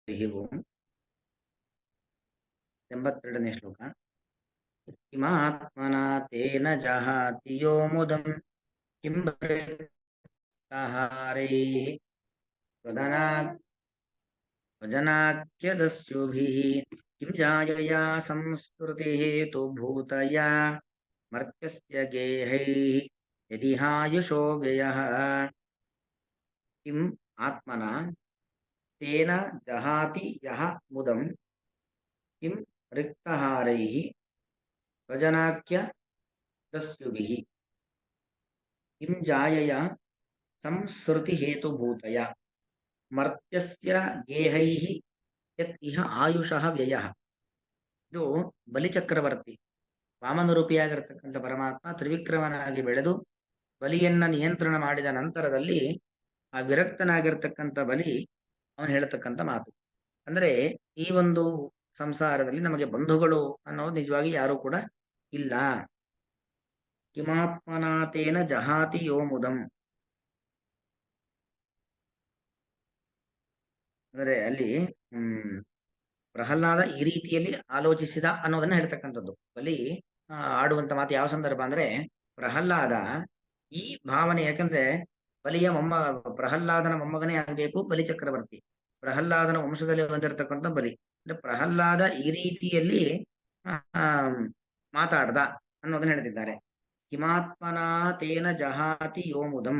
ಹರಿ ಓಂ 82ನೇ ಶ್ಲೋಕ. ಕಿಮಾತ್ಮನಾ ತೇನ ಜಹಾತಿ ಯೋ ಮುದಂ ಕಿಂ ಬೃಹತ್ತಾಹಾರೈಃ ಸ್ವಜನಾಖ್ಯದಸ್ಯುಭಿಃ ಕಿಂ ಜಾಯಯಾ ಸಂಸ್ಕೃತಿಃ ತು ಭೂತಯಾ ಮರ್ತ್ಯಸ್ಯ ಗೇಹೈಃ ಯದಿಹಾಯುಷೋ ವ್ಯಯಃ. ಕಿಂ ಆತ್ಮನಾ ತೇನ ಜಹಾತಿ ಯಃ ಮುದಂ ಕಿಂ ರಿಕ್ತಹಾರೈಃ ಸ್ವಜನಾಖ್ಯ ದಸ್ಯುಭಿಃ ಕಿಂ ಜಾಯಯ ಸಂಸ್ಕೃತಿ ಹೇತುಭೂತಯ ಮರ್ತ್ಯಸ್ಯ ಗೇಹೈಃ ಯತ್ ಇಹ ಆಯುಷಃ ವ್ಯಯಃ. ಇದು ಬಲಿಚಕ್ರವರ್ತಿ ವಾಮನರೂಪಿಯಾಗಿರ್ತಕ್ಕಂಥ ಪರಮಾತ್ಮ ತ್ರಿವಿಕ್ರಮನಾಗಿ ಬೆಳೆದು ಬಲಿಯನ್ನ ನಿಯಂತ್ರಣ ಮಾಡಿದ ನಂತರದಲ್ಲಿ ಆ ವಿರಕ್ತನಾಗಿರ್ತಕ್ಕಂಥ ಬಲಿ ಅವನು ಹೇಳ್ತಕ್ಕಂಥ ಮಾತು ಅಂದ್ರೆ, ಈ ಒಂದು ಸಂಸಾರದಲ್ಲಿ ನಮಗೆ ಬಂಧುಗಳು ಅನ್ನೋದು ನಿಜವಾಗಿ ಯಾರು ಕೂಡ ಇಲ್ಲ. ಕಿಮಾತ್ಮನಾತೇನ ಜಹಾತಿ ಯೋ ಮುದಂ ಅಂದ್ರೆ ಅಲ್ಲಿ ಪ್ರಹ್ಲಾದ ಈ ರೀತಿಯಲ್ಲಿ ಆಲೋಚಿಸಿದ ಅನ್ನೋದನ್ನ ಹೇಳ್ತಕ್ಕಂಥದ್ದು. ಬಲಿ ಆಡುವಂತ ಮಾತು ಯಾವ ಸಂದರ್ಭ ಅಂದ್ರೆ, ಪ್ರಹ್ಲಾದ ಈ ಭಾವನೆ, ಯಾಕಂದ್ರೆ ಬಲಿಯ ಪ್ರಹ್ಲಾದನ ಮೊಮ್ಮಗನೇ ಆಗಬೇಕು ಬಲಿ ಚಕ್ರವರ್ತಿ, ಪ್ರಹ್ಲಾದನ ವಂಶದಲ್ಲಿ ಬಂದಿರತಕ್ಕಂಥ ಬಲಿ. ಅಂದ್ರೆ ಪ್ರಹ್ಲಾದ ಈ ರೀತಿಯಲ್ಲಿ ಮಾತಾಡ್ದ ಅನ್ನೋದನ್ನ ಹೇಳ್ತಿದ್ದಾರೆ. ಕಿಮಾತ್ಮನಾ ತೇನ ಜಹಾತಿ ಯೋ ಮುದಂ.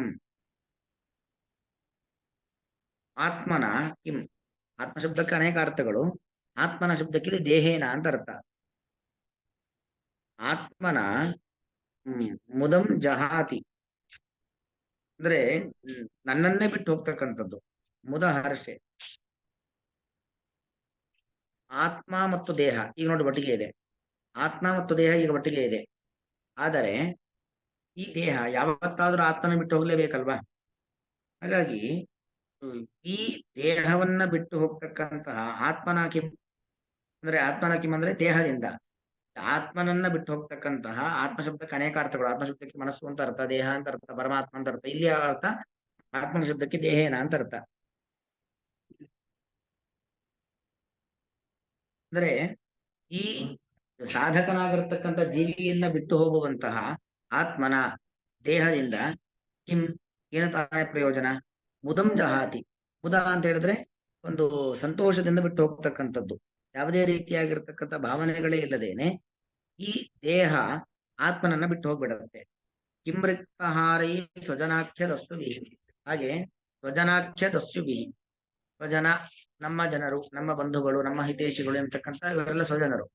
ಆತ್ಮನ ಕಿಂ, ಆತ್ಮ ಶಬ್ದಕ್ಕೆ ಅನೇಕ ಅರ್ಥಗಳು. ಆತ್ಮನ ಶಬ್ದಕ್ಕೆ ದೇಹೇನ ಅಂತ ಅರ್ಥ. ಆತ್ಮನ ಮುದಂ ಜಹಾತಿ ಅಂದ್ರೆ ನನ್ನನ್ನೇ ಬಿಟ್ಟು ಹೋಗ್ತಕ್ಕಂಥದ್ದು. ಮುದ ಹರ್ಷೆ. ಆತ್ಮ ಮತ್ತು ದೇಹ ಈಗ ನೋಡಿ ಒಟ್ಟಿಗೆ ಇದೆ. ಆತ್ಮ ಮತ್ತು ದೇಹ ಈಗ ಒಟ್ಟಿಗೆ ಇದೆ. ಆದರೆ ಈ ದೇಹ ಯಾವತ್ತಾದ್ರೂ ಆತ್ಮನ ಬಿಟ್ಟು ಹೋಗ್ಲೇಬೇಕಲ್ವಾ? ಹಾಗಾಗಿ ಈ ದೇಹವನ್ನ ಬಿಟ್ಟು ಹೋಗ್ತಕ್ಕಂತಹ ಆತ್ಮನ ಕಿಂ ಅಂದ್ರೆ ದೇಹದಿಂದ ಆತ್ಮನನ್ನ ಬಿಟ್ಟು ಹೋಗ್ತಕ್ಕಂತಹ, ಆತ್ಮ ಶಬ್ದಕ್ಕೆ ಅನೇಕ ಅರ್ಥಗಳು. ಆತ್ಮ ಶಬ್ದಕ್ಕೆ ಮನಸ್ಸು ಅಂತ ಅರ್ಥ, ದೇಹ ಅಂತ ಅರ್ಥ, ಪರಮಾತ್ಮ ಅಂತ ಅರ್ಥ. ಇಲ್ಲಿ ಅರ್ಥ ಆತ್ಮನ ಶಬ್ದಕ್ಕೆ ದೇಹೇನ ಅಂತ ಅರ್ಥ. ಅಂದ್ರೆ ಈ ಸಾಧಕನಾಗಿರ್ತಕ್ಕಂಥ ಜೀವಿಯನ್ನ ಬಿಟ್ಟು ಹೋಗುವಂತಹ ಆತ್ಮನ ದೇಹದಿಂದ ಕಿಂ ಏನು ತಾನೇ ಪ್ರಯೋಜನ? ಮುದಂ ಜಹಾತಿ. ಮುದ ಅಂತ ಹೇಳಿದ್ರೆ ಒಂದು ಸಂತೋಷದಿಂದ ಬಿಟ್ಟು ಹೋಗ್ತಕ್ಕಂಥದ್ದು, ಯಾವುದೇ ರೀತಿಯಾಗಿರ್ತಕ್ಕಂಥ ಭಾವನೆಗಳೇ ಇಲ್ಲದೇನೆ ಈ ದೇಹ ಆತ್ಮನನ್ನ ಬಿಟ್ಟು ಹೋಗ್ಬಿಡುತ್ತೆ. ಕಿಂರಿಕ್ತಹಾರೈ ಸ್ವಜನಾಖ್ಯ ದಸ್ಯುಭಿಃ. ಹಾಗೆ ಸ್ವಜನಾಖ್ಯ ದಸ್ಯುಭಿಃ, ಸ್ವಜನ ನಮ್ಮ ಜನರು, ನಮ್ಮ ಬಂಧುಗಳು, ನಮ್ಮ ಹಿತೈಷಿಗಳು ಎಂಬತಕ್ಕಂಥ ಇವರೆಲ್ಲ ಸ್ವಜನರು.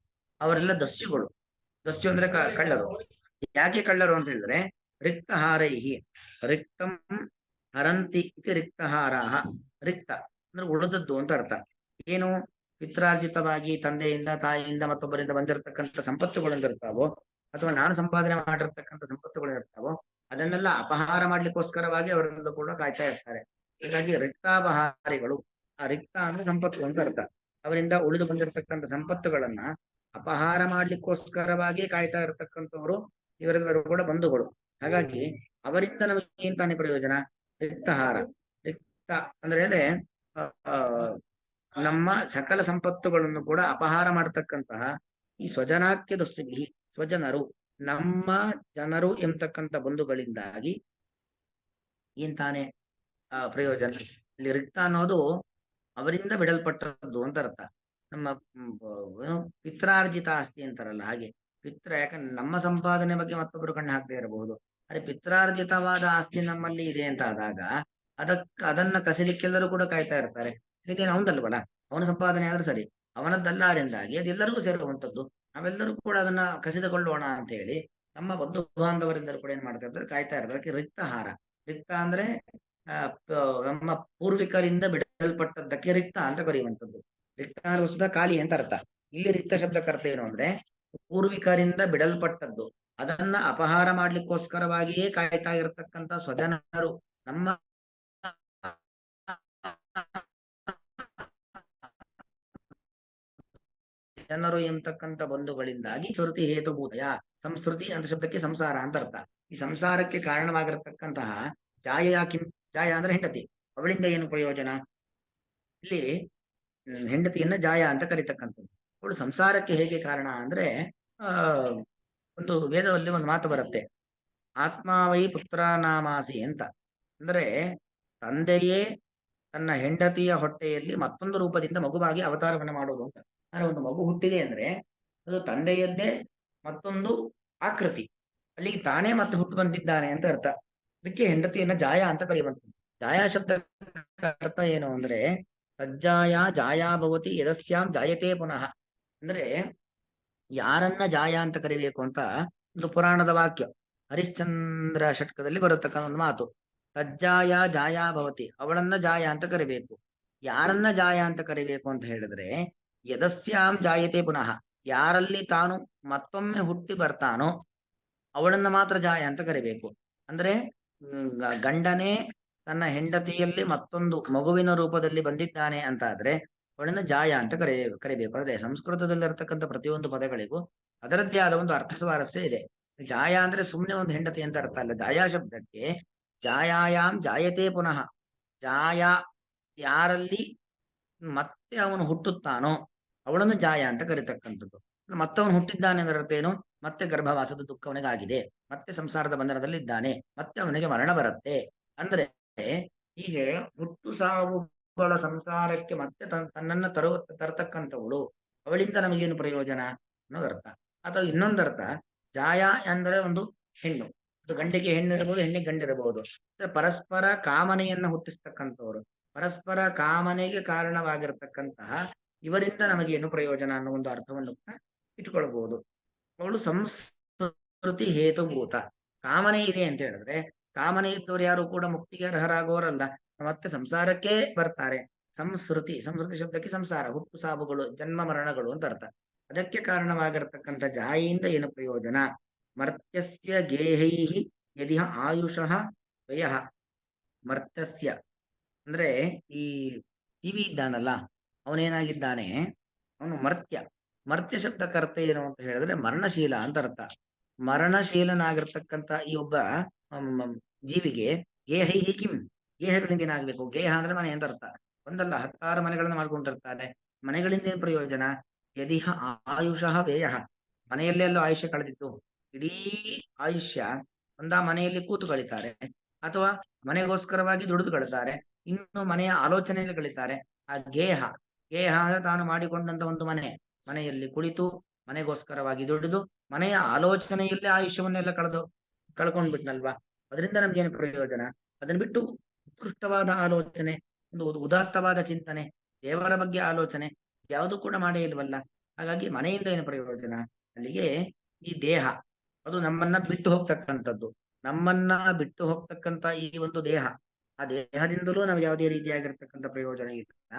ಅವರೆಲ್ಲ ದಸ್ಯುಗಳು. ದಸ್ಯು ಅಂದ್ರೆ ಕಳ್ಳರು. ಯಾಕೆ ಕಳ್ಳರು ಅಂತ ಹೇಳಿದ್ರೆ, ರಿಕ್ತಹಾರೈಹಿ ರಿಕ್ತಂ ಹರಂತಿ ಇತಿ ರಿಕ್ತಹಾರಾಹ. ರಿಕ್ತ ಅಂದ್ರೆ ಉಳಿದದ್ದು ಅಂತ ಅರ್ಥ. ಏನು? ಪಿತ್ರಾರ್ಜಿತವಾಗಿ ತಂದೆಯಿಂದ, ತಾಯಿಯಿಂದ, ಮತ್ತೊಬ್ಬರಿಂದ ಬಂದಿರತಕ್ಕಂಥ ಸಂಪತ್ತುಗಳಿರ್ತಾವೋ, ಅಥವಾ ನಾನು ಸಂಪಾದನೆ ಮಾಡಿರ್ತಕ್ಕಂಥ ಸಂಪತ್ತುಗಳಿರ್ತಾವೋ, ಅದನ್ನೆಲ್ಲ ಅಪಹಾರ ಮಾಡ್ಲಿಕ್ಕೋಸ್ಕರವಾಗಿ ಅವರೆಲ್ಲ ಕೂಡ ಕಾಯ್ತಾ ಇರ್ತಾರೆ. ಹೀಗಾಗಿ ರಿಕ್ತಾಪಹಾರಿಗಳು. ಆ ರಿಕ್ತ ಅಂದ್ರೆ ಸಂಪತ್ತು ಅಂತ ಅರ್ಥ. ಅವರಿಂದ ಉಳಿದು ಬಂದಿರತಕ್ಕಂಥ ಸಂಪತ್ತುಗಳನ್ನ ಅಪಹಾರ ಮಾಡ್ಲಿಕ್ಕೋಸ್ಕರವಾಗಿ ಕಾಯ್ತಾ ಇರತಕ್ಕಂಥವ್ರು ಇವರೆಲ್ಲರೂ ಕೂಡ ಬಂಧುಗಳು. ಹಾಗಾಗಿ ಅವರಿಂದ ನಮಗೆ ಏನ್ ತಾನೇ ಪ್ರಯೋಜನ? ರಿಕ್ತಹಾರ. ರಿಕ್ತ ಅಂದ್ರೆ ನಮ್ಮ ಸಕಲ ಸಂಪತ್ತುಗಳನ್ನು ಕೂಡ ಅಪಹಾರ ಮಾಡತಕ್ಕಂತಹ ಈ ಸ್ವಜನಾಖ್ಯ ದಸ್ಯುಭಿಃ, ಸ್ವಜನರು, ನಮ್ಮ ಜನರು ಎಂಬತಕ್ಕಂಥ ಬಂಧುಗಳಿಂದಾಗಿ ಏನ್ ತಾನೇ ಪ್ರಯೋಜನ? ಇಲ್ಲಿ ರಿಕ್ತ ಅನ್ನೋದು ಅವರಿಂದ ಬಿಡಲ್ಪಟ್ಟದ್ದು ಅಂತ ಅರ್ಥ. ನಮ್ಮ ಪಿತ್ರಾರ್ಜಿತ ಆಸ್ತಿ ಅಂತಾರಲ್ಲ ಹಾಗೆ. ಯಾಕಂದ್ರೆ ನಮ್ಮ ಸಂಪಾದನೆ ಬಗ್ಗೆ ಮತ್ತೊಬ್ಬರು ಕಣ್ಣು ಹಾಕದೇ ಇರಬಹುದು, ಅದೇ ಪಿತ್ರಾರ್ಜಿತವಾದ ಆಸ್ತಿ ನಮ್ಮಲ್ಲಿ ಇದೆ ಅಂತ ಆದಾಗ ಅದನ್ನ ಕಸಿಲಿಕ್ಕೆಲ್ಲರೂ ಕೂಡ ಕಾಯ್ತಾ ಇರ್ತಾರೆ. ಇದೇನು ಅವನದಲ್ವಲ್ಲ, ಅವನ ಸಂಪಾದನೆ ಆದ್ರೆ ಸರಿ, ಅವನದ್ದಲ್ಲಾರಿಂದಾಗಿ ಅದೆಲ್ಲರಿಗೂ ಸೇರುವಂತದ್ದು. ನಾವೆಲ್ಲರೂ ಕೂಡ ಅದನ್ನ ಕಸಿದುಕೊಳ್ಳೋಣ ಅಂತ ಹೇಳಿ ನಮ್ಮ ಬಂಧು ಬಾಂಧವರೆಲ್ಲರೂ ಕೂಡ ಏನ್ ಮಾಡ್ತಾ ಇರ್ತಾರೆ, ಕಾಯ್ತಾ ಇರ್ತಾರೆ. ಅದಕ್ಕೆ ರಿಕ್ತಹಾರ. ರಿಕ್ತ ಅಂದ್ರೆ ನಮ್ಮ ಪೂರ್ವಿಕರಿಂದ ಬಿಡಲ್ಪಟ್ಟದ್ದಕ್ಕೆ ರಿಕ್ತ ಅಂತ ಕರೆಯುವಂಥದ್ದು. ರಿಕ್ತ ವಸ್ತುತ ಖಾಲಿ ಅಂತ ಅರ್ಥ. ಇಲ್ಲಿ ರಿಕ್ತ ಶಬ್ದಕ್ಕೆ ಅರ್ಥ ಏನು ಅಂದ್ರೆ ಪೂರ್ವಿಕರಿಂದ ಬಿಡಲ್ಪಟ್ಟದ್ದು, ಅದನ್ನ ಅಪಹಾರ ಮಾಡ್ಲಿಕ್ಕೋಸ್ಕರವಾಗಿಯೇ ಕಾಯ್ತಾ ಇರತಕ್ಕಂಥ ಸ್ವಜನರು, ನಮ್ಮ ಜನರು ಎಂತಕ್ಕಂಥ ಬಂಧುಗಳಿಂದಾಗಿ ಶ್ರುತಿ ಹೇತುಭೂತಯ. ಸಂಸ್ಕೃತಿ ಅಂತ ಶಬ್ದಕ್ಕೆ ಸಂಸಾರ ಅಂತ ಅರ್ಥ. ಈ ಸಂಸಾರಕ್ಕೆ ಕಾರಣವಾಗಿರತಕ್ಕಂತಹ ಜಾಯ ಕಿಂ, ಜಾಯ ಅಂದ್ರೆ ಹೆಂಡತಿ, ಅವಳಿಂದ ಏನು ಪ್ರಯೋಜನ? ಇಲ್ಲಿ ಹೆಂಡತಿಯನ್ನ ಜಾಯ ಅಂತ ಕರೀತಕ್ಕಂಥದ್ದು. ಅವಳು ಸಂಸಾರಕ್ಕೆ ಹೇಗೆ ಕಾರಣ ಅಂದ್ರೆ ಆ ಒಂದು ವೇದದಲ್ಲಿ ಒಂದು ಮಾತು ಬರುತ್ತೆ, ಆತ್ಮಾವೈ ಪುತ್ರಾನಾಮಾಸಿ ಅಂತ. ಅಂದ್ರೆ ತಂದೆಯೇ ತನ್ನ ಹೆಂಡತಿಯ ಹೊಟ್ಟೆಯಲ್ಲಿ ಮತ್ತೊಂದು ರೂಪದಿಂದ ಮಗುವಾಗಿ ಅವತಾರವನ್ನು ಮಾಡೋದು ಅಂತ. ಅಂದ್ರೆ ಒಂದು ಮಗು ಹುಟ್ಟಿದೆ ಅಂದ್ರೆ ಅದು ತಂದೆಯದ್ದೇ ಮತ್ತೊಂದು ಆಕೃತಿ, ಅಲ್ಲಿಗೆ ತಾನೇ ಮತ್ತೆ ಹುಟ್ಟು ಬಂದಿದ್ದಾನೆ ಅಂತ ಅರ್ಥ. ಅದಕ್ಕೆ ಹೆಂಡತಿಯನ್ನ ಜಾಯ ಅಂತ ಕರೆಯುವಂಥದ್ದು. ಜಾಯಾ ಶಬ್ದ ಅರ್ಥ ಏನು ಅಂದ್ರೆ ತಜ್ಜಾಯ ಜಾಯಾ ಭವತಿ ಯದಸ್ಯಾಂ ಜಾಯತೆ ಪುನಃ. ಅಂದ್ರೆ ಯಾರನ್ನ ಜಾಯ ಅಂತ ಕರಿಬೇಕು ಅಂತ ಒಂದು ಪುರಾಣದ ವಾಕ್ಯ, ಹರಿಶ್ಚಂದ್ರ ಷಟ್ಕದಲ್ಲಿ ಬರತಕ್ಕಂಥ ಒಂದು ಮಾತು. ತಜ್ಜಾಯ ಜಾಯಾ ಭವತಿ, ಅವಳನ್ನ ಜಾಯ ಅಂತ ಕರಿಬೇಕು. ಯಾರನ್ನ ಜಾಯ ಅಂತ ಕರಿಬೇಕು ಅಂತ ಹೇಳಿದ್ರೆ ಯದಸ್ಯಾಂ ಜಾಯತೆ ಪುನಃ, ಯಾರಲ್ಲಿ ತಾನು ಮತ್ತೊಮ್ಮೆ ಹುಟ್ಟಿ ಬರ್ತಾನೋ ಅವಳನ್ನ ಮಾತ್ರ ಜಾಯ ಅಂತ ಕರಿಬೇಕು. ಅಂದ್ರೆ ಗಂಡನೇ ತನ್ನ ಹೆಂಡತಿಯಲ್ಲಿ ಮತ್ತೊಂದು ಮಗುವಿನ ರೂಪದಲ್ಲಿ ಬಂದಿದ್ದಾನೆ ಅಂತ ಆದ್ರೆ ಅವಳನ್ನ ಜಾಯ ಅಂತ ಕರಿಬೇಕು. ಅಂದ್ರೆ ಸಂಸ್ಕೃತದಲ್ಲಿರ್ತಕ್ಕಂಥ ಪ್ರತಿಯೊಂದು ಪದಗಳಿಗೂ ಅದರದ್ದೇ ಆದ ಒಂದು ಅರ್ಥ ಸ್ವಾರಸ್ಯ ಇದೆ. ಜಾಯ ಅಂದ್ರೆ ಸುಮ್ಮನೆ ಒಂದು ಹೆಂಡತಿ ಅಂತ ಅರ್ಥ ಅಲ್ಲ. ಜಾಯಾ ಶಬ್ದಕ್ಕೆ ಜಾಯಾಯಾಮ್ ಜಾಯತೆ ಪುನಃ, ಜಾಯ ಯಾರಲ್ಲಿ ಮತ್ತೆ ಅವನು ಹುಟ್ಟುತ್ತಾನೋ ಅವಳನ್ನು ಜಾಯ ಅಂತ ಕರಿತಕ್ಕಂಥದ್ದು. ಮತ್ತವನು ಹುಟ್ಟಿದ್ದಾನೆ ಅಂದ್ರೆ ಅರ್ಥ ಏನು? ಮತ್ತೆ ಗರ್ಭವಾಸದ ದುಃಖ ಅವನಿಗಾಗಿದೆ, ಮತ್ತೆ ಸಂಸಾರದ ಬಂಧನದಲ್ಲಿದ್ದಾನೆ, ಮತ್ತೆ ಅವನಿಗೆ ಮರಣ ಬರುತ್ತೆ. ಅಂದ್ರೆ ಹೀಗೆ ಹುಟ್ಟು ಸಾವುಗಳ ಸಂಸಾರಕ್ಕೆ ಮತ್ತೆ ತನ್ನನ್ನ ತರತಕ್ಕಂಥವಳು, ಅವಳಿಂದ ನಮಗೇನು ಪ್ರಯೋಜನ ಅನ್ನೋದರ್ಥ. ಅಥವಾ ಇನ್ನೊಂದರ್ಥ, ಜಾಯ ಅಂದ್ರೆ ಒಂದು ಹೆಣ್ಣು, ಅದು ಗಂಡಿಗೆ ಹೆಣ್ಣಿರಬಹುದು, ಹೆಣ್ಣಿಗೆ ಗಂಡಿರಬಹುದು. ಪರಸ್ಪರ ಕಾಮನೆಯನ್ನ ಹುಟ್ಟಿಸ್ತಕ್ಕಂಥವ್ರು, ಪರಸ್ಪರ ಕಾಮನೆಗೆ ಕಾರಣವಾಗಿರ್ತಕ್ಕಂತಹ ಇವರಿಂದ ನಮಗೇನು ಪ್ರಯೋಜನ ಅನ್ನೋ ಒಂದು ಅರ್ಥವನ್ನು ಇಟ್ಕೊಳ್ಬಹುದು. ಅವಳು ಸಂಸ್ಕೃತಿ ಹೇತುಭೂತ. ಕಾಮನೆ ಇದೆ ಅಂತ ಹೇಳಿದ್ರೆ ಕಾಮನೆ ಇದ್ದವರು ಯಾರು ಕೂಡ ಮುಕ್ತಿಗೆ ಅರ್ಹರಾಗೋರಲ್ಲ, ಮತ್ತೆ ಸಂಸಾರಕ್ಕೆ ಬರ್ತಾರೆ. ಸಂಸ್ಕೃತಿ ಶಬ್ದಕ್ಕೆ ಸಂಸಾರ, ಹುಟ್ಟು ಸಾವುಗಳು, ಜನ್ಮ ಮರಣಗಳು ಅಂತ ಅರ್ಥ. ಅದಕ್ಕೆ ಕಾರಣವಾಗಿರ್ತಕ್ಕಂಥ ಜಾಯಿಯಿಂದ ಏನು ಪ್ರಯೋಜನ? ಮರ್ತ್ಯಸ್ಯ ಗೇಹೈಹಿ ಯದಿ ಆಯುಷಃ ವ್ಯಯಃ. ಮರ್ತ್ಯಸ್ಯ ಅಂದ್ರೆ ಈ ಟಿವಿ ಇದ್ದಾನಲ್ಲ, ಅವನೇನಾಗಿದ್ದಾನೆ, ಅವನು ಮರ್ತ್ಯ. ಮರ್ತ್ಯ ಶಬ್ದಕ್ಕೆ ಅರ್ಥ ಏನು ಅಂತ ಹೇಳಿದ್ರೆ ಮರಣಶೀಲ ಅಂತ ಅರ್ಥ. ಮರಣಶೀಲನಾಗಿರ್ತಕ್ಕಂಥ ಈ ಒಬ್ಬ ಜೀವಿಗೆ ಗೇಹೈಹಿ ಕಿಂ, ಗೇಹಗಳಿಂದ ಏನಾಗಬೇಕು? ಗೇಹ ಅಂದ್ರೆ ಮನೆ ಅಂತ ಅರ್ಥ. ಒಂದಲ್ಲ 10 ಮನೆಗಳನ್ನ ಮಾಡ್ಕೊಂಡಿರ್ತಾರೆ. ಮನೆಗಳಿಂದ ಏನ್ ಪ್ರಯೋಜನ? ಯದಿಹ ಆಯುಷಃ ವ್ಯಯ, ಮನೆಯಲ್ಲೆಲ್ಲೋ ಆಯುಷ್ಯ ಕಳೆದಿದ್ದು ಇಡೀ ಆಯುಷ್ಯ ಒಂದ ಮನೆಯಲ್ಲಿ ಕೂತು ಕಳೀತಾರೆ, ಅಥವಾ ಮನೆಗೋಸ್ಕರವಾಗಿ ದುಡಿದು ಕಳಿತಾರೆ, ಇನ್ನು ಮನೆಯ ಆಲೋಚನೆಯಲ್ಲಿ ಕಳೀತಾರೆ. ಆ ಗೇಹ ಅಂದ್ರೆ ತಾನು ಮಾಡಿಕೊಂಡಂತ ಒಂದು ಮನೆಯಲ್ಲಿ ಕುಳಿತು ಮನೆಗೋಸ್ಕರವಾಗಿ ದುಡಿದು ಮನೆಯ ಆಲೋಚನೆಯಲ್ಲೇ ಆಯುಷ್ಯವನ್ನೆಲ್ಲ ಕಳ್ಕೊಂಡ್ಬಿಟ್ನಲ್ವಾ. ಅದರಿಂದ ನಮ್ಗೇನು ಪ್ರಯೋಜನ? ಅದನ್ನ ಬಿಟ್ಟು ಉತ್ಕೃಷ್ಟವಾದ ಆಲೋಚನೆ, ಒಂದು ಉದಾತ್ತವಾದ ಚಿಂತನೆ, ದೇವರ ಬಗ್ಗೆ ಆಲೋಚನೆ ಯಾವುದು ಕೂಡ ಮಾಡೇ ಇಲ್ವಲ್ಲ. ಹಾಗಾಗಿ ಮನೆಯಿಂದ ಏನು ಪ್ರಯೋಜನ? ಅಲ್ಲಿಗೆ ಈ ದೇಹ ಅದು ನಮ್ಮನ್ನ ಬಿಟ್ಟು ಹೋಗ್ತಕ್ಕಂಥದ್ದು. ನಮ್ಮನ್ನ ಬಿಟ್ಟು ಹೋಗ್ತಕ್ಕಂಥ ಈ ಒಂದು ದೇಹ, ಆ ದೇಹದಿಂದಲೂ ನಾವು ಯಾವುದೇ ರೀತಿಯಾಗಿರ್ತಕ್ಕಂಥ ಪ್ರಯೋಜನ ಇಲ್ಲ.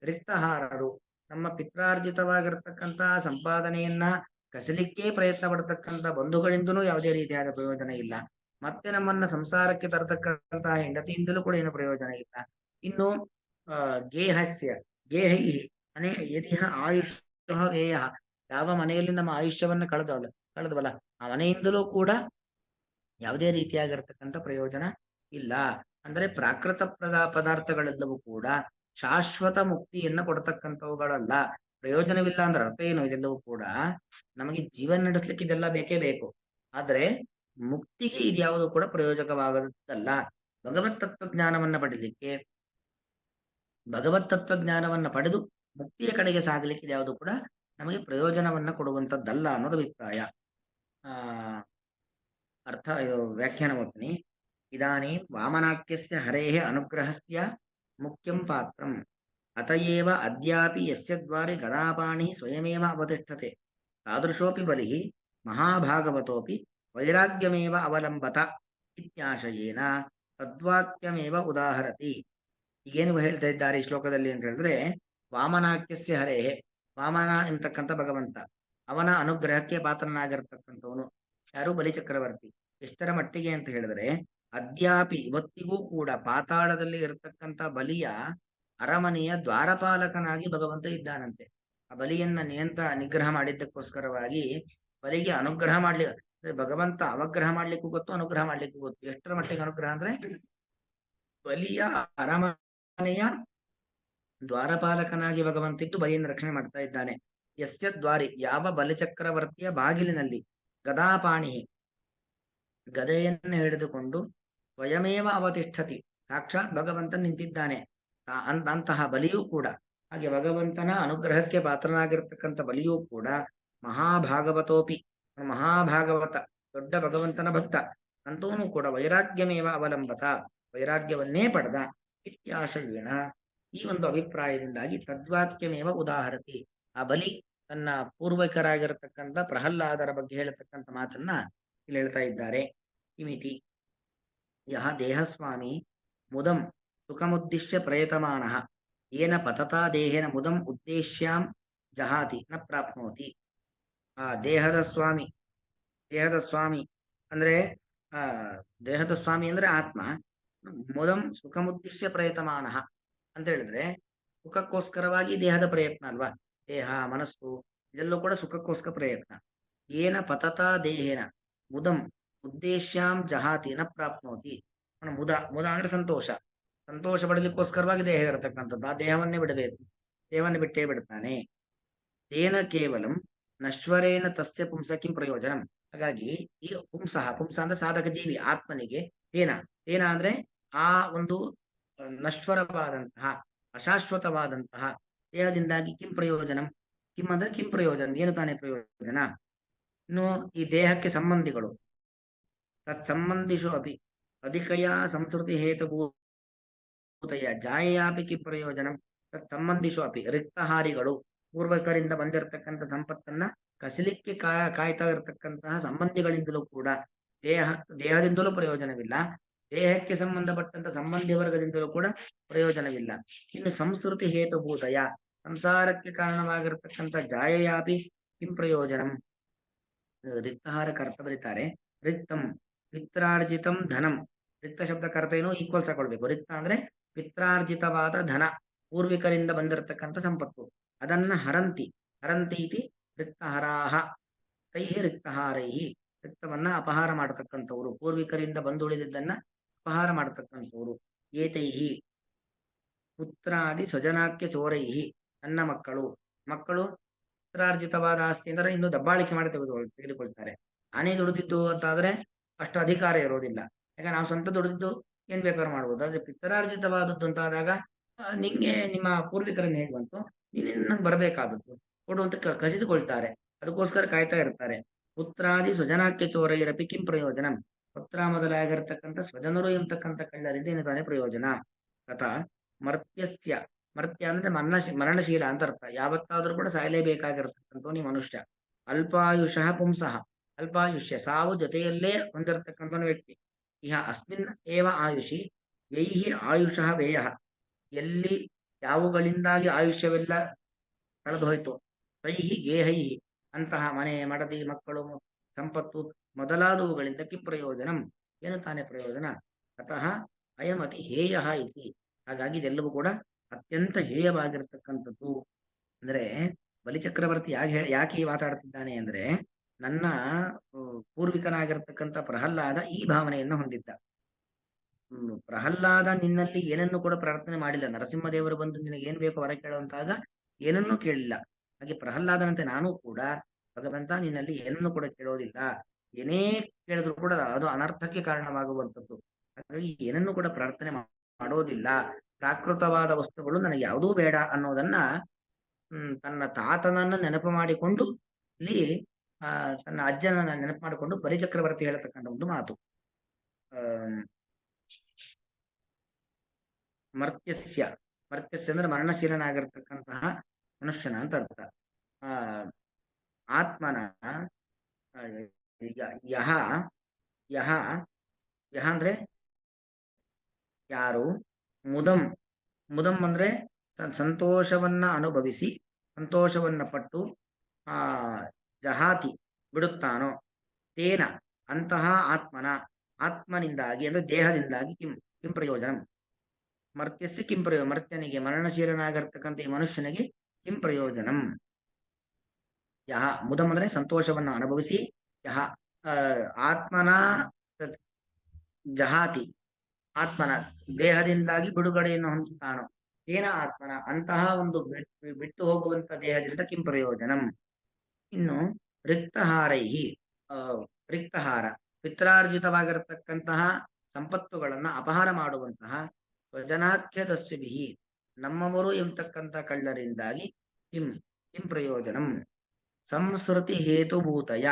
ರಿಕ್ತಹಾರರು, ನಮ್ಮ ಪಿತ್ರಾರ್ಜಿತವಾಗಿರ್ತಕ್ಕಂಥ ಸಂಪಾದನೆಯನ್ನ ಕಸಲಿಕ್ಕೆ ಪ್ರಯತ್ನ ಪಡ್ತಕ್ಕಂಥ ಬಂಧುಗಳಿಂದಲೂ ಯಾವುದೇ ರೀತಿಯಾದ ಪ್ರಯೋಜನ ಇಲ್ಲ. ಮತ್ತೆ ನಮ್ಮನ್ನ ಸಂಸಾರಕ್ಕೆ ತರತಕ್ಕಂತಹ ಹೆಂಡತಿಯಿಂದಲೂ ಕೂಡ ಏನು ಪ್ರಯೋಜನ ಇಲ್ಲ. ಇನ್ನು ಗೇಹಸ್ಯ ಗೇಹೈ ಮನೆ ಯದಿಹ ಆಯುಷ್ ವ್ಯಯ, ಯಾವ ಮನೆಯಲ್ಲಿ ನಮ್ಮ ಆಯುಷ್ಯವನ್ನ ಕಳೆದವಲ್ಲ ಆ ಮನೆಯಿಂದಲೂ ಕೂಡ ಯಾವುದೇ ರೀತಿಯಾಗಿರ್ತಕ್ಕಂಥ ಪ್ರಯೋಜನ ಇಲ್ಲ. ಅಂದ್ರೆ ಪ್ರಾಕೃತ ಪದಾರ್ಥಗಳೆಲ್ಲವೂ ಕೂಡ ಶಾಶ್ವತ ಮುಕ್ತಿಯನ್ನ ಕೊಡ್ತಕ್ಕಂಥವುಗಳಲ್ಲ. ಪ್ರಯೋಜನವಿಲ್ಲ ಅಂದ್ರೆ ಅರ್ಥ ಏನು? ಇದೆಲ್ಲವೂ ಕೂಡ ನಮಗೆ ಜೀವನ ನಡೆಸಲಿಕ್ಕೆ ಇದೆಲ್ಲ ಬೇಕೇ ಬೇಕು, ಆದ್ರೆ ಮುಕ್ತಿಗೆ ಇದ್ಯಾವುದು ಕೂಡ ಪ್ರಯೋಜಕವಾಗದಲ್ಲ. ಭಗವತ್ ತತ್ವಜ್ಞಾನವನ್ನ ಪಡೆದು ಮುಕ್ತಿಯ ಕಡೆಗೆ ಸಾಗಲಿಕ್ಕೆ ಇದ್ಯಾವುದು ಕೂಡ ನಮಗೆ ಪ್ರಯೋಜನವನ್ನ ಕೊಡುವಂಥದ್ದಲ್ಲ ಅನ್ನೋದು ಅಭಿಪ್ರಾಯ. ಅರ್ಥ ವ್ಯಾಖ್ಯಾನ ಓದ್ತೀನಿ. ಇದಾನೀಂ ವಾಮನಾಖ್ಯಸ್ಯ ಹರೇಃ ಅನುಗ್ರಹಸ್ಯ ಮುಖ್ಯಂ ಪಾತ್ರಂ ಅತಯೇವ ಅದ್ಯಾಪಿ ಯಸ್ಯ ದ್ವಾರೆ ಗದಾಪಾಣಿ ಸ್ವಯಮೇವ ಅವತಿಷ್ಠತೆ ತಾದೃಶೋಪಿ ಬಲಿಃ ಮಹಾಭಾಗವತೋಪಿ ವೈರಾಗ್ಯಮೇವ ಅವಲಂಬತ ಇತ್ಯಾಶಯೇನ ತದ್ವಾಕ್ಯಮೇವ ಉದಾಹರತಿ. ಈಗೇನು ಹೇಳ್ತಾ ಇದ್ದಾರೆ ಈ ಶ್ಲೋಕದಲ್ಲಿ ಅಂತ ಹೇಳಿದ್ರೆ, ವಾಮನಾಖ್ಯಸ್ಯ ಹರೇಃ, ವಾಮನ ಎಂತಕ್ಕಂಥ ಭಗವಂತ, ಅವನ ಅನುಗ್ರಹಕ್ಕೆ ಪಾತ್ರನಾಗಿರ್ತಕ್ಕಂಥವನು ಯಾರು? ಬಲಿಚಕ್ರವರ್ತಿ. ಎಷ್ಟರ ಮಟ್ಟಿಗೆ ಅಂತ ಹೇಳಿದ್ರೆ ಅದ್ಯಾಪಿ ಇವತ್ತಿಗೂ ಕೂಡ ಪಾತಾಳದಲ್ಲಿ ಇರತಕ್ಕಂಥ ಬಲಿಯ ಅರಮನೆಯ ದ್ವಾರಪಾಲಕನಾಗಿ ಭಗವಂತ ಇದ್ದಾನಂತೆ. ಆ ಬಲಿಯನ್ನ ನಿಗ್ರಹ ಮಾಡಿದ್ದಕ್ಕೋಸ್ಕರವಾಗಿ ಬಲಿಗೆ ಅನುಗ್ರಹ ಮಾಡ್ಲಿ, ಭಗವಂತ ಅವಗ್ರಹ ಮಾಡ್ಲಿಕ್ಕೂ ಗೊತ್ತು, ಅನುಗ್ರಹ ಮಾಡ್ಲಿಕ್ಕೂ ಗೊತ್ತು. ಎಷ್ಟರ ಮಟ್ಟಿಗೆ ಅನುಗ್ರಹ ಅಂದ್ರೆ ಬಲಿಯ ಅರಮನೆಯ ದ್ವಾರಪಾಲಕನಾಗಿ ಭಗವಂತಿದ್ದು ಬಲಿಯನ್ನು ರಕ್ಷಣೆ ಮಾಡ್ತಾ ಇದ್ದಾನೆ. ಯಸ್ಯ ದ್ವಾರಿ, ಯಾವ ಬಲಿಚಕ್ರವರ್ತಿಯ ಬಾಗಿಲಿನಲ್ಲಿ ಗದಾಪಾಣಿ, ಗದೆಯನ್ನು ಹಿಡಿದುಕೊಂಡು ಸ್ವಯಮೇವ ಅವತಿಷ್ಠತಿ, ಸಾಕ್ಷಾತ್ ಭಗವಂತ ನಿಂತಿದ್ದಾನೆ. ಅಂತಹ ಬಲಿಯೂ ಕೂಡ, ಹಾಗೆ ಭಗವಂತನ ಅನುಗ್ರಹಕ್ಕೆ ಪಾತ್ರನಾಗಿರ್ತಕ್ಕಂಥ ಬಲಿಯೂ ಕೂಡ ಮಹಾಭಾಗವತೋಪಿ, ಮಹಾಭಾಗವತ ದೊಡ್ಡ ಭಗವಂತನ ಭಕ್ತ ಅಂತವನು ಕೂಡ ವೈರಾಗ್ಯಮೇವ ಅವಲಂಬತ, ವೈರಾಗ್ಯವನ್ನೇ ಪಡೆದ ಇತ್ಯಾಶಯೇನ, ಈ ಒಂದು ಅಭಿಪ್ರಾಯದಿಂದಾಗಿ ತದ್ವಾಕ್ಯಮೇವ ಉದಾಹರತಿ, ಆ ಬಲಿ ತನ್ನ ಪೂರ್ವಕರಾಗಿರತಕ್ಕಂಥ ಪ್ರಹ್ಲಾದರ ಬಗ್ಗೆ ಹೇಳತಕ್ಕಂಥ ಮಾತನ್ನ ಇಲ್ಲಿ ಹೇಳ್ತಾ ಇದ್ದಾರೆ. ಕಿಮಿತಿ ಯಹ ದೇಹಸ್ವಾಮಿ ಮುದಂ ಸುಖಮುದ್ದಿಶ್ಯ ಪ್ರಯತಮಾನಃ ಏನ ಪತತಾ ದೇಹೇನ ಮುದಂ ಉದ್ದೇಶ್ಯಾಂ ಜಹಾತಿ ನ ಪ್ರಾಪ್ನೋತಿ. ಆ ದೇಹದ ಸ್ವಾಮಿ ಅಂದ್ರೆ ದೇಹದ ಸ್ವಾಮಿ ಅಂದ್ರೆ ಆತ್ಮ. ಮುದಂ ಸುಖಮುದ್ದಿಶ್ಯ ಪ್ರಯತಮಾನಃ ಅಂತ ಹೇಳಿದ್ರೆ ಸುಖಕ್ಕೋಸ್ಕರವಾಗಿ ದೇಹದ ಪ್ರಯತ್ನ ಅಲ್ವಾ, ದೇಹ ಮನಸ್ಸು ಇದೆಲ್ಲೂ ಕೂಡ ಸುಖಕ್ಕೋಸ್ಕರ ಪ್ರಯತ್ನ. ಏನ ಪತತಾ ದೇಹೇನ ಮುದಂ ಉದ್ದೇಶ್ಯಾಂ ಜಹಾತಿ ನ ಪ್ರಾಪ್ನೋತಿ. ಮುದ ಅಂದ್ರೆ ಸಂತೋಷ ಪಡಲಿಕ್ಕೋಸ್ಕರವಾಗಿ ದೇಹ ಇರತಕ್ಕಂಥದ್ದು, ಆ ದೇಹವನ್ನೇ ಬಿಡಬೇಕು, ದೇಹವನ್ನು ಬಿಟ್ಟೇ ಬಿಡ್ತಾನೆ. ತೇನ ಕೇವಲಂ ನಶ್ವರೇಣ ತಸ್ಯ ಪುಂಸ ಕಿಂ ಪ್ರಯೋಜನಂ. ಹಾಗಾಗಿ ಈ ಪುಂಸ ಅಂದ್ರೆ ಸಾಧಕ ಜೀವಿ ಆತ್ಮನಿಗೆ ತೇನ ಅಂದ್ರೆ ಆ ಒಂದು ನಶ್ವರವಾದಂತಹ ಅಶಾಶ್ವತವಾದಂತಹ ದೇಹದಿಂದಾಗಿ ಕಿಂ ಪ್ರಯೋಜನಂ, ಕಿಂ ಅಂದ್ರೆ ಕಿಂ ಪ್ರಯೋಜನ, ಏನು ತಾನೇ ಪ್ರಯೋಜನ. ಇನ್ನು ಈ ದೇಹಕ್ಕೆ ಸಂಬಂಧಿಗಳು, ತತ್ಸಂಬಂಧಿಷು ಅಪಿ ಅಧಿಕಯ ಸಂಸ್ಕೃತಿ ಹೇತುಭೂತಯ ಜಾಯಯಾಪಿ ಕಿ ಪ್ರಯೋಜನಂ. ತತ್ಸಂಬಂಧಿಷು ಅಪಿ ರಿಕ್ತಹಾರಿಗಳು, ಪೂರ್ವಕರಿಂದ ಬಂದಿರತಕ್ಕಂಥ ಸಂಪತ್ತನ್ನ ಕಸಿಲಿಕ್ಕೆ ಕಾಯ್ತಾ ಇರತಕ್ಕಂತಹ ಸಂಬಂಧಿಗಳಿಂದಲೂ ಕೂಡ ದೇಹದಿಂದಲೂ ಪ್ರಯೋಜನವಿಲ್ಲ, ದೇಹಕ್ಕೆ ಸಂಬಂಧಪಟ್ಟಂತ ಸಂಬಂಧಿ ವರ್ಗದಿಂದಲೂ ಕೂಡ ಪ್ರಯೋಜನವಿಲ್ಲ. ಇನ್ನು ಸಂಸ್ಕೃತಿ ಹೇತುಭೂತಯ, ಸಂಸಾರಕ್ಕೆ ಕಾರಣವಾಗಿರತಕ್ಕಂಥ ಜಾಯಯಾಪಿ ಕಿಂ ಪ್ರಯೋಜನಂ. ರಿಕ್ತಹಾರಕ ಅರ್ಥ ಬರೀತಾರೆ, ರಿಕ್ತಂ ಪಿತ್ರಾರ್ಜಿತಂ ಧನಂ. ರಿಕ್ತ ಶಬ್ದಕ್ಕೆ ಅರ್ಥ ಏನು, ಈಕ್ವಲ್ಸ್ ಹಾಕೊಳ್ಬೇಕು. ರಿಕ್ತ ಅಂದ್ರೆ ಪಿತ್ರಾರ್ಜಿತವಾದ ಧನ, ಪೂರ್ವಿಕರಿಂದ ಬಂದಿರತಕ್ಕಂಥ ಸಂಪತ್ತು, ಅದನ್ನ ಹರಂತಿ ಇತಿ ರಿಕ್ತಹರಾಹ ಕೈಹಿ ರಿಕ್ತಹಾರೈಹಿ. ರಿಕ್ತವನ್ನ ಅಪಹಾರ ಮಾಡತಕ್ಕಂಥವ್ರು, ಪೂರ್ವಿಕರಿಂದ ಬಂದುಳಿದಿದ್ದನ್ನ ಅಪಹಾರ ಮಾಡತಕ್ಕಂಥವ್ರು. ಏತೈಹಿ ಪುತ್ರಾದಿ ಸ್ವಜನಾಕ್ಯ ಚೋರೈಹಿ, ನನ್ನ ಮಕ್ಕಳು ಪಿತ್ರಾರ್ಜಿತವಾದ ಆಸ್ತಿ ಅಂದ್ರೆ ಇನ್ನು ದಬ್ಬಾಳಿಕೆ ಮಾಡಿ ತೆಗೆದುಕೊಳ್ತಾರೆ. ನಾನೇ ದುಡಿದಿದ್ದು ಅಂತಾದ್ರೆ ಅಷ್ಟು ಅಧಿಕಾರ ಇರೋದಿಲ್ಲ. ಯಾಕಂದ್ರೆ ನಾವು ಸ್ವಂತ ದುಡಿದಿದ್ದು ಏನ್ ಬೇಕಾದ್ರೂ ಮಾಡ್ಬೋದು. ಆದ್ರೆ ಪಿತ್ರಾರ್ಜಿತವಾದದ್ದು ಅಂತ ಆದಾಗ ನಿಂಗೆ ನಿಮ್ಮ ಪೂರ್ವಿಕರನ್ನ ಹೇಗೆ ಬಂತು, ನಿನ್ನ ಬರಬೇಕಾದದ್ದು ಕೊಡು ಅಂತ ಕಸಿದುಕೊಳ್ತಾರೆ. ಅದಕ್ಕೋಸ್ಕರ ಕಾಯ್ತಾ ಇರ್ತಾರೆ. ಪುತ್ರಾದಿ ಸ್ವಜನಾಕ್ಯ ಚೋರೈರಪಿ ಕಿಂ ಪ್ರಯೋಜನಂ. ಪುತ್ರ ಮೊದಲಾಗಿರ್ತಕ್ಕಂಥ ಸ್ವಜನರು ಎಂಬತಕ್ಕಂಥ ಕಳ್ಳರಿಂದ ಏನು ತಾನೇ ಪ್ರಯೋಜನ. ತಥಾ ಮರ್ತ್ಯಸ್ಯ, ಮರ್ತ್ಯ ಅಂದ್ರೆ ಮರಣಶೀಲ ಅಂತ ಅರ್ಥ, ಯಾವತ್ತಾದ್ರೂ ಕೂಡ ಸಾಯಲೇಬೇಕಾಗಿರ್ತಕ್ಕಂಥ ಮನುಷ್ಯ. ಅಲ್ಪಾಯುಷಃ ಪುಂಸಃ, ಅಲ್ಪಾಯುಷ್ಯ ಸಾವು ಜೊತೆಯಲ್ಲೇ ಹೊಂದಿರತಕ್ಕಂಥ ವ್ಯಕ್ತಿ. ಇಹ ಅಸ್ಮಿನ್ ಏವ ಆಯುಷಿ ಯೈಹಿ ಆಯುಷಃ ವ್ಯಯ, ಎಲ್ಲಿ ಯಾವುಗಳಿಂದಾಗಿ ಆಯುಷ್ಯವೆಲ್ಲ ಕಳೆದು ಹೋಯ್ತು, ತೈಹಿ ಗೇಹೈಹಿ, ಅಂತಹ ಮನೆ ಮಡದಿ ಮಕ್ಕಳು ಸಂಪತ್ತು ಮೊದಲಾದವುಗಳಿಂದ ಕಿ ಪ್ರಯೋಜನಂ, ಏನು ತಾನೇ ಪ್ರಯೋಜನ. ಅತಃ ಅಯಮತಿ ಹೇಯ ಇತಿ, ಹಾಗಾಗಿ ಇದೆಲ್ಲವೂ ಕೂಡ ಅತ್ಯಂತ ಹೇಯವಾಗಿರತಕ್ಕಂಥದ್ದು. ಅಂದ್ರೆ ಬಲಿಚಕ್ರವರ್ತಿ ಯಾಕೆ ಮಾತಾಡ್ತಿದ್ದಾನೆ ಅಂದ್ರೆ, ನನ್ನ ಪೂರ್ವಿಕನಾಗಿರ್ತಕ್ಕಂಥ ಪ್ರಹ್ಲಾದ ಈ ಭಾವನೆಯನ್ನು ಹೊಂದಿದ್ದ. ಪ್ರಹ್ಲಾದ ನಿನ್ನಲ್ಲಿ ಏನನ್ನು ಕೂಡ ಪ್ರಾರ್ಥನೆ ಮಾಡಿಲ್ಲ. ನರಸಿಂಹದೇವರು ಬಂದು ನಿನಗೆ ಏನ್ ಬೇಕು ಹೊರ ಕೇಳುವಂತಾಗ ಏನನ್ನೂ ಕೇಳಿಲ್ಲ. ಹಾಗೆ ಪ್ರಹ್ಲಾದನಂತೆ ನಾನು ಕೂಡ ಭಗವಂತ ನಿನ್ನಲ್ಲಿ ಏನನ್ನು ಕೂಡ ಕೇಳೋದಿಲ್ಲ, ಏನೇ ಕೇಳಿದ್ರು ಕೂಡ ಅದು ಅನರ್ಥಕ್ಕೆ ಕಾರಣವಾಗುವಂಥದ್ದು. ಹಾಗಾಗಿ ಏನನ್ನು ಕೂಡ ಪ್ರಾರ್ಥನೆ ಮಾಡೋದಿಲ್ಲ. ಪ್ರಾಕೃತವಾದ ವಸ್ತುಗಳು ನನಗೆ ಯಾವುದೂ ಬೇಡ ಅನ್ನೋದನ್ನ ತನ್ನ ತಾತನನ್ನ ನೆನಪು ಮಾಡಿಕೊಂಡು ಇಲ್ಲಿ ತನ್ನ ಅಜ್ಜನನ್ನ ನೆನಪು ಮಾಡಿಕೊಂಡು ಬಲಿಚಕ್ರವರ್ತಿ ಹೇಳತಕ್ಕಂಥ ಒಂದು ಮಾತು. ಮರ್ತ್ಯಸ್ಯ ಅಂದ್ರೆ ಮರಣಶೀಲನಾಗಿರ್ತಕ್ಕಂತಹ ಮನುಷ್ಯನ ಅಂತ ಅರ್ಥ. ಆತ್ಮನ ಯಹ ಅಂದ್ರೆ ಯಾರು, ಮುದಂ ಅಂದ್ರೆ ಸಂತೋಷವನ್ನ ಅನುಭವಿಸಿ ಸಂತೋಷವನ್ನ ಪಟ್ಟು ಜಹಾತಿ ಬಿಡುತ್ತಾನೋ, ತೇನ ಅಂತಹ ಆತ್ಮನಿಂದಾಗಿ ಅಂದ್ರೆ ದೇಹದಿಂದಾಗಿ ಕಿಂ ಪ್ರಯೋಜನ. ಮರ್ತ್ಯಸ್ಯ ಕಿಂ ಪ್ರಯೋಜನ, ಮರ್ತ್ಯನಿಗೆ ಮರಣಶೀಲನಾಗಿರ್ತಕ್ಕಂಥ ಈ ಮನುಷ್ಯನಿಗೆ ಕಿಂ ಪ್ರಯೋಜನಂ. ಯಹ ಮುದಂ ಅಂದ್ರೆ ಸಂತೋಷವನ್ನ ಅನುಭವಿಸಿ, ಯಹ ಆತ್ಮನ ಜಹಾತಿ, ಆತ್ಮನ ದೇಹದಿಂದಾಗಿ ಬಿಡುಗಡೆಯನ್ನು ಹೊಂದುತ್ತಾನೋ, ತೇನ ಆತ್ಮನ ಅಂತಹ ಒಂದು ಬಿಟ್ಟು ಹೋಗುವಂತ ದೇಹದಿಂದ ಕಿಂ ಪ್ರಯೋಜನಂ. ಇನ್ನು ರಿಕ್ತಹಾರೈಹಿ ಆ, ರಿಕ್ತಹಾರ ಪಿತ್ರಾರ್ಜಿತವಾಗಿರತಕ್ಕಂತಹ ಸಂಪತ್ತುಗಳನ್ನ ಅಪಹಾರ ಮಾಡುವಂತಹ ಸ್ವಜನಾಖ್ಯದಸ್ಯುಭಿಹಿ ನಮ್ಮವರು ಎಂಬತಕ್ಕಂಥ ಕಳ್ಳರಿಂದಾಗಿ ಕಿಂ ಕಿಂ ಪ್ರಯೋಜನಂ. ಸಂಸ್ಕೃತಿ ಹೇತುಭೂತಯ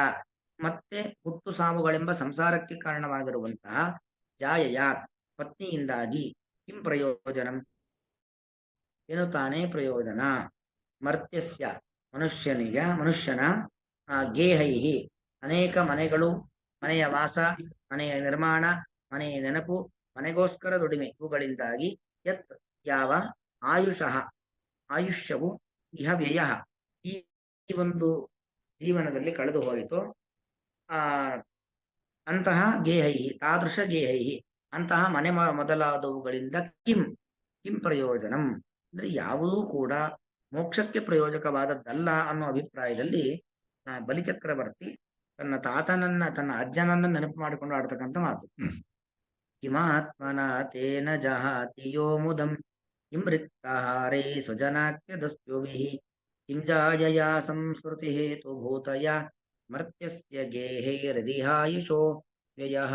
ಮತ್ತೆ ಹುಟ್ಟು ಸಾವುಗಳೆಂಬ ಸಂಸಾರಕ್ಕೆ ಕಾರಣವಾಗಿರುವಂತಹ ಜಾಯಯ ಪತ್ನಿಯಿಂದಾಗಿ ಕಿಂ ಪ್ರಯೋಜನಂ ಏನು ತಾನೇ ಪ್ರಯೋಜನ. ಮರ್ತ್ಯಸ್ಯ ಮನುಷ್ಯನ ಗೇಹೈಹಿ ಅನೇಕ ಮನೆಗಳು, ಮನೆಯ ವಾಸ, ಮನೆಯ ನಿರ್ಮಾಣ, ಮನೆಯ ನೆನಪು, ಮನೆಗೋಸ್ಕರ ದುಡಿಮೆ ಇವುಗಳಿಂದಾಗಿ ಯತ್ ಯಾವ ಆಯುಷ್ಯವು ಇಹ ವ್ಯಯ ಈ ಒಂದು ಜೀವನದಲ್ಲಿ ಕಳೆದು ಹೋಯಿತು. ಆ ಅಂತಹ ಗೇಹೈಹಿ ತಾದೃಶ ಗೇಹೈಹಿ ಅಂತಹ ಮನೆ ಮೊದಲಾದವುಗಳಿಂದ ಕಿಂ ಕಿಂ ಪ್ರಯೋಜನಂ ಅಂದ್ರೆ ಯಾವುದೂ ಕೂಡ ಮೋಕ್ಷಕ್ಕೆ ಪ್ರಯೋಜಕವಾದದ್ದಲ್ಲ ಅನ್ನೋ ಅಭಿಪ್ರಾಯದಲ್ಲಿ ಬಲಿಚಕ್ರವರ್ತಿ ತನ್ನ ಅಜ್ಜನನ್ನ ನೆನಪು ಮಾಡಿಕೊಂಡು ಆಡ್ತಕ್ಕಂಥ ಮಾತು. ಕಿಮಾತ್ಮನ ತೇನ ಜಹಾತಿ ಯೋ ಮುದಂ ಕಿಂ ರಿಕ್ತಹಾರೈ ಸ್ವಜನಾಖ್ಯದಸ್ಯುಭಿಃ ಕಿಂ ಜಾಯಯಾ ಸಂಸ್ಕೃತಿ ಹೇತುಭೂತಯ ಮರ್ತ್ಯಸ್ಯ ಗೇಹೈರದಿಹಾಯುಷೋ ವ್ಯಯಃ.